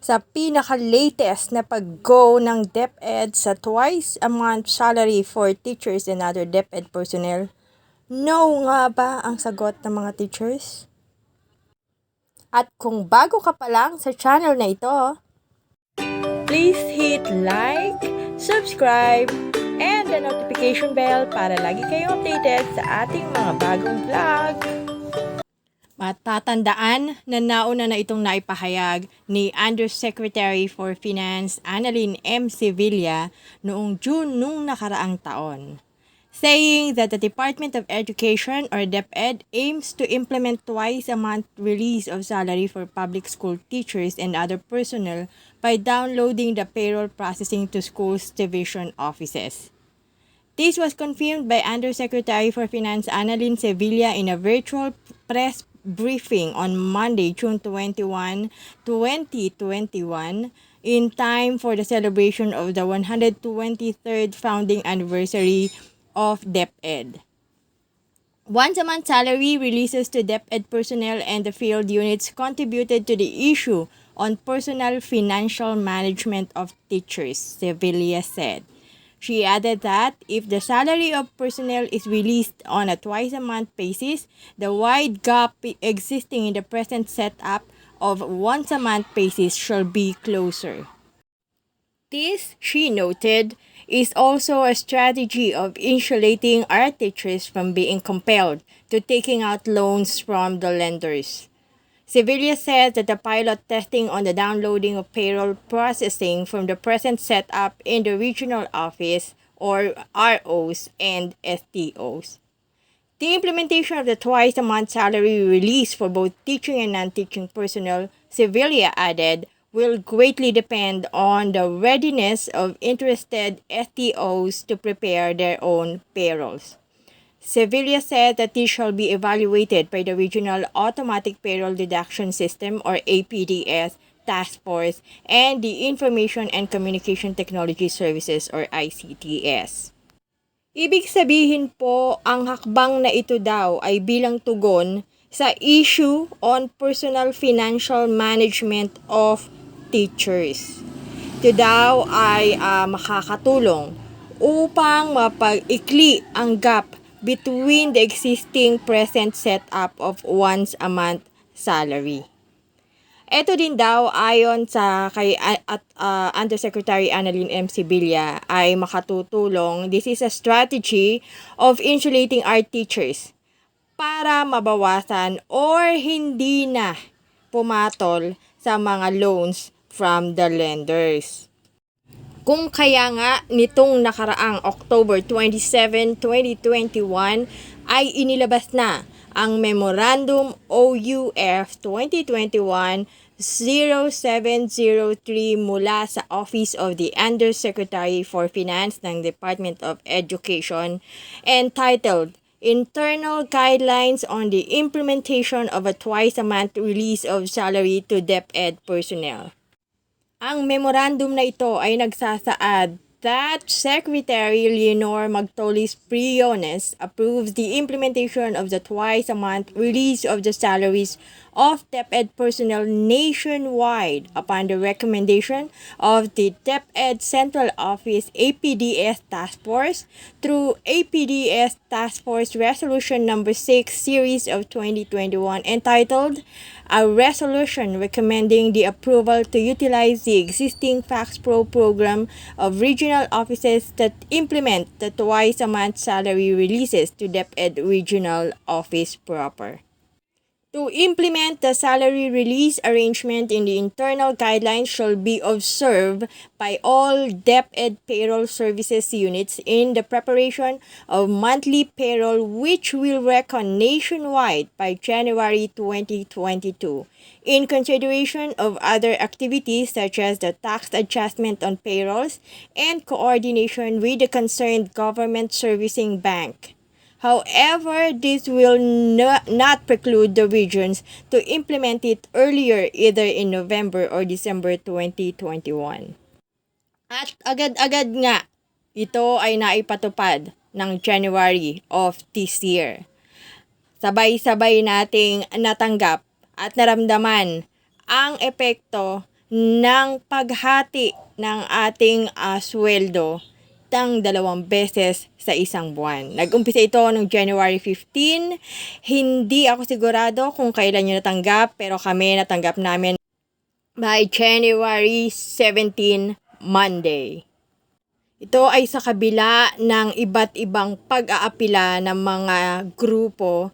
sa pinaka-latest na pag-go ng DepEd sa twice a month salary for teachers and other DepEd personnel. No nga ba ang sagot ng mga teachers? At kung bago ka pa lang sa channel na ito, please hit like, subscribe, and the notification bell para lagi kayong updated sa ating mga bagong vlog. Matatandaan na nauna na itong naipahayag ni Undersecretary for Finance Annalyn M. Sevilla noong June nung nakaraang taon, saying that the Department of Education or DepEd aims to implement twice a month release of salary for public school teachers and other personnel by downloading the payroll processing to schools' division offices. This was confirmed by Undersecretary for Finance Annalyn Sevilla in a virtual press briefing on Monday, June 21, 2021, in time for the celebration of the 123rd founding anniversary of DepEd. Once-a-month salary releases to DepEd personnel and the field units contributed to the issue on personal financial management of teachers, Sevilla said. She added that if the salary of personnel is released on a twice-a-month basis, the wide gap existing in the present setup of once-a-month basis shall be closer. This, she noted, is also a strategy of insulating our teachers from being compelled to taking out loans from the lenders. Sevilla said that the pilot testing on the downloading of payroll processing from the present setup in the regional office or ROs and STOs. The implementation of the twice-a-month salary release for both teaching and non-teaching personnel, Sevilla added, will greatly depend on the readiness of interested STOs to prepare their own payrolls. Sevilla said that this shall be evaluated by the Regional Automatic Payroll Deduction System or APDS Task Force and the Information and Communication Technology Services or ICTS. Ibig sabihin po, ang hakbang na ito daw ay bilang tugon sa issue on personal financial management of teachers. Ito daw ay makakatulong upang mapag-ikli ang gap between the existing present setup of once-a-month salary. Ito din daw ayon sa kay Undersecretary Annalyn M. Sevilla ay makatutulong. This is a strategy of insulating our teachers para mabawasan or hindi na pumatol sa mga loans from the lenders. Kung kaya nga nitong nakaraang October 27, 2021 ay inilabas na ang Memorandum OUF 2021-0703 mula sa Office of the Undersecretary for Finance ng Department of Education entitled Internal Guidelines on the Implementation of a Twice-a-Month Release of Salary to DepEd Personnel. Ang memorandum na ito ay nagsasaad that Secretary Leonor Magtolis Briones approves the implementation of the twice-a-month release of the salaries of DepEd personnel nationwide upon the recommendation of the DepEd Central Office APDS Task Force through APDS Task Force Resolution No. 6 Series of 2021 entitled A Resolution Recommending the Approval to Utilize the Existing FaxPro Program of Regional Offices that Implement the Twice-a-Month Salary Releases to DepEd Regional Office Proper. To implement the salary release arrangement in the internal guidelines shall be observed by all DepEd payroll services units in the preparation of monthly payroll which will reckon nationwide by January 2022. In consideration of other activities such as the tax adjustment on payrolls and coordination with the concerned government servicing bank. However, this will not preclude the regions to implement it earlier either in November or December 2021. At agad-agad nga, ito ay naipatupad ng January of this year. Sabay-sabay nating natanggap at naramdaman ang epekto ng paghati ng ating sweldo ng 2 beses sa isang buwan. Nag-umpisa ito noong January 15. Hindi ako sigurado kung kailan nyo natanggap, pero kami natanggap namin by January 17, Monday. Ito ay sa kabila ng iba't ibang pag-aapila ng mga grupo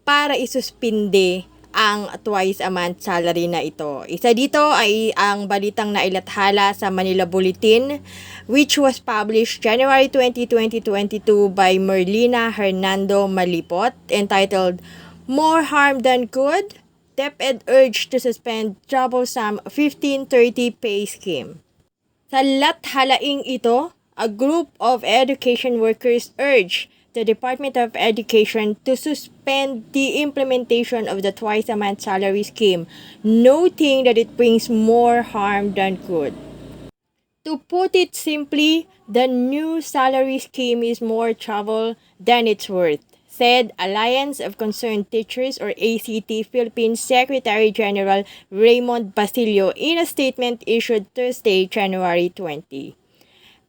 para isuspinde ang twice a month salary na ito. Isa dito ay ang balitang nailathala sa Manila Bulletin, which was published January 20, 2022 by Merlina Hernando Malipot, entitled More Harm Than Good? DepEd urged to suspend troublesome 1530 pay scheme. Sa lathalaing ito, a group of education workers urged the Department of Education to suspend the implementation of the twice-a-month salary scheme, noting that it brings more harm than good. To put it simply, the new salary scheme is more trouble than it's worth, said Alliance of Concerned Teachers or ACT Philippines Secretary General Raymond Basilio in a statement issued Thursday, January 20.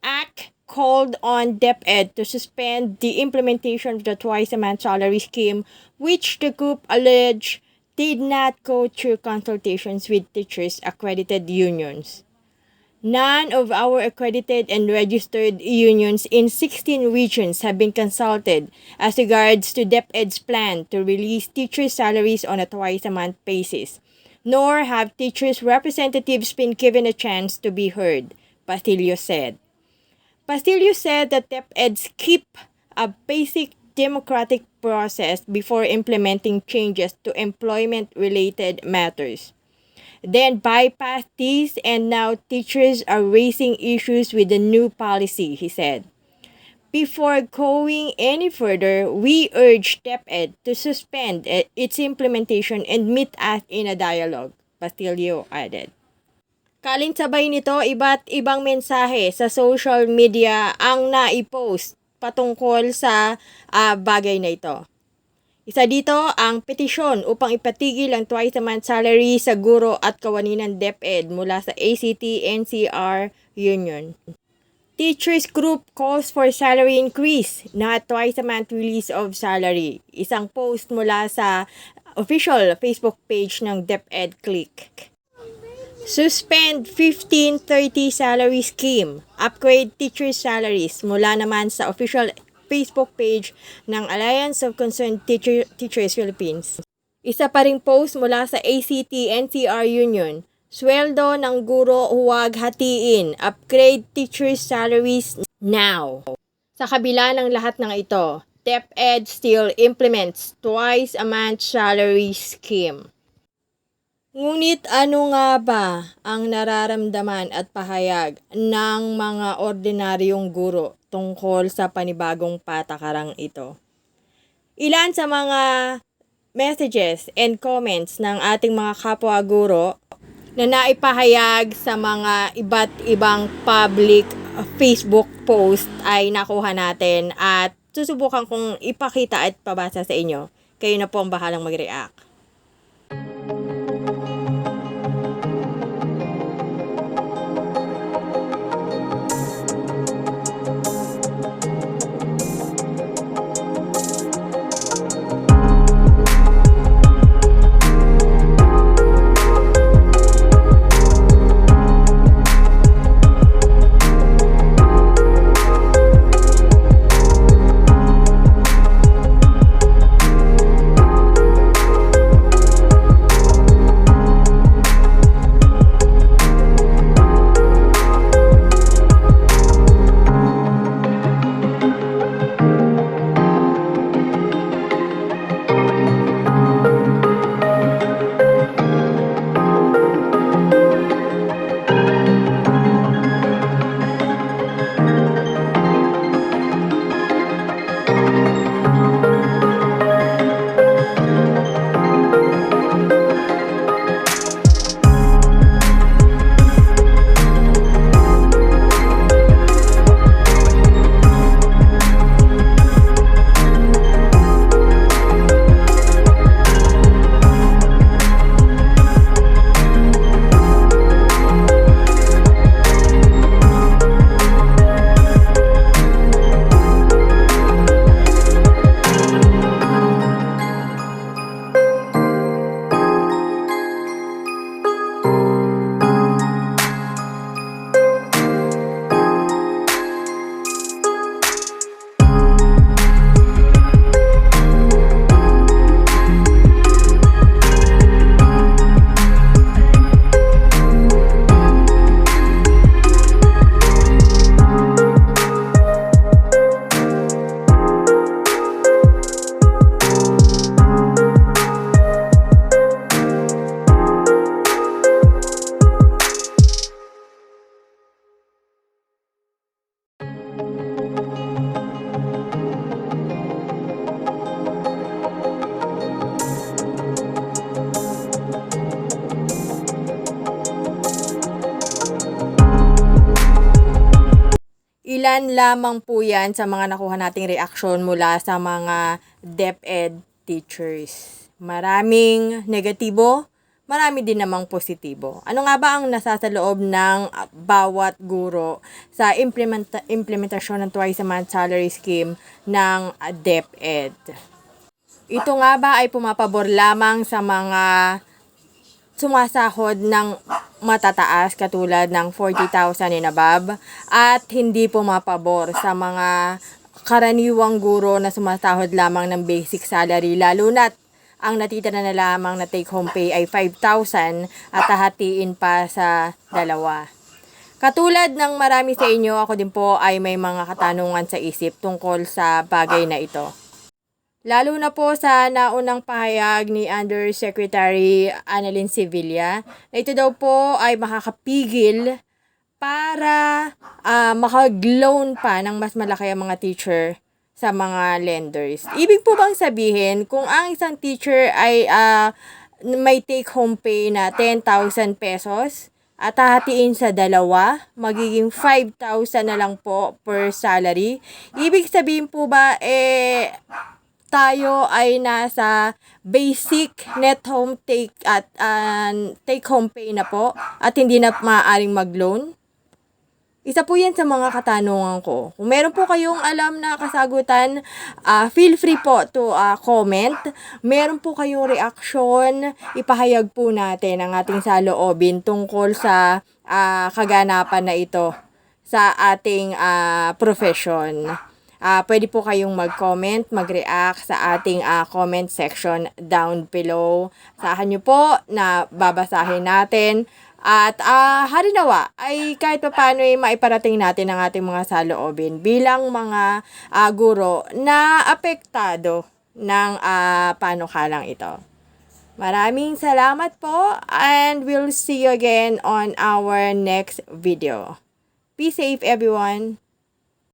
ACT called on DepEd to suspend the implementation of the twice-a-month salary scheme, which the group alleged did not go through consultations with teachers' accredited unions. None of our accredited and registered unions in 16 regions have been consulted as regards to DepEd's plan to release teachers' salaries on a twice-a-month basis, nor have teachers' representatives been given a chance to be heard, Basilio said. Basilio said that DepEd's keep a basic democratic process before implementing changes to employment-related matters. Then bypassed these, and now teachers are raising issues with the new policy, he said. Before going any further, we urge DepEd to suspend its implementation and meet us in a dialogue, Basilio added. Kalinsabay nito, iba't ibang mensahe sa social media ang naipost patungkol sa bagay na ito. Isa dito ang petisyon upang ipatigil ang twice-a-month salary sa guro at kawani ng DepEd mula sa ACT-NCR Union. Teachers group calls for salary increase, not twice-a-month release of salary. Isang post mula sa official Facebook page ng DepEd Click. Suspend 1530 salary scheme. Upgrade teachers' salaries mula naman sa official Facebook page ng Alliance of Concerned Teachers Philippines. Isa pa ring post mula sa ACT-NCR Union. Sweldo ng guro huwag hatiin. Upgrade teachers' salaries now. Sa kabila ng lahat ng ito, DepEd still implements twice a month salary scheme. Ngunit ano nga ba ang nararamdaman at pahayag ng mga ordinaryong guro tungkol sa panibagong patakarang ito? Ilan sa mga messages and comments ng ating mga kapwa guro na naipahayag sa mga iba't ibang public Facebook post ay nakuha natin at susubukan kong ipakita at pabasa sa inyo. Kayo na po ang bahalang mag-react. Ilan lamang po yan sa mga nakuha nating reaksyon mula sa mga DepEd teachers. Maraming negatibo, marami din namang positibo. Ano nga ba ang nasa sa loob ng bawat guro sa implementasyon ng twice a month salary scheme ng DepEd? Ito nga ba ay pumapabor lamang sa mga sumasahod ng matataas katulad ng 40,000 and above at hindi pumapabor sa mga karaniwang guro na sumasahod lamang ng basic salary, lalo na't ang natitira na lamang na take home pay ay 5,000 at hahatiin pa sa dalawa. Katulad ng marami sa inyo, ako din po ay may mga katanungan sa isip tungkol sa bagay na ito. Lalo na po sa naunang pahayag ni Undersecretary Annalyn Sevilla na ito daw po ay makakapigil para makag-loan pa ng mas malaki ang mga teacher sa mga lenders. Ibig po bang sabihin, kung ang isang teacher ay may take-home pay na 10,000 pesos at hahatiin sa dalawa, magiging 5,000 na lang po per salary. Ibig sabihin po ba, tayo ay nasa basic net home take home pay na po at hindi na maaaring mag-loan? Isa po yan sa mga katanungan ko. Kung meron po kayong alam na kasagutan, feel free po to comment. Meron po kayong reaksyon, ipahayag po natin ang ating saloobin tungkol sa kaganapan na ito sa ating profession. Pwede po kayong mag-comment, mag-react sa ating comment section down below. Saan nyo po na babasahin natin. At harinawa ay kahit pa paano ay maiparating natin ang ating mga saloobin bilang mga guro na apektado ng panukalang ito. Maraming salamat po and we'll see you again on our next video. Be safe everyone!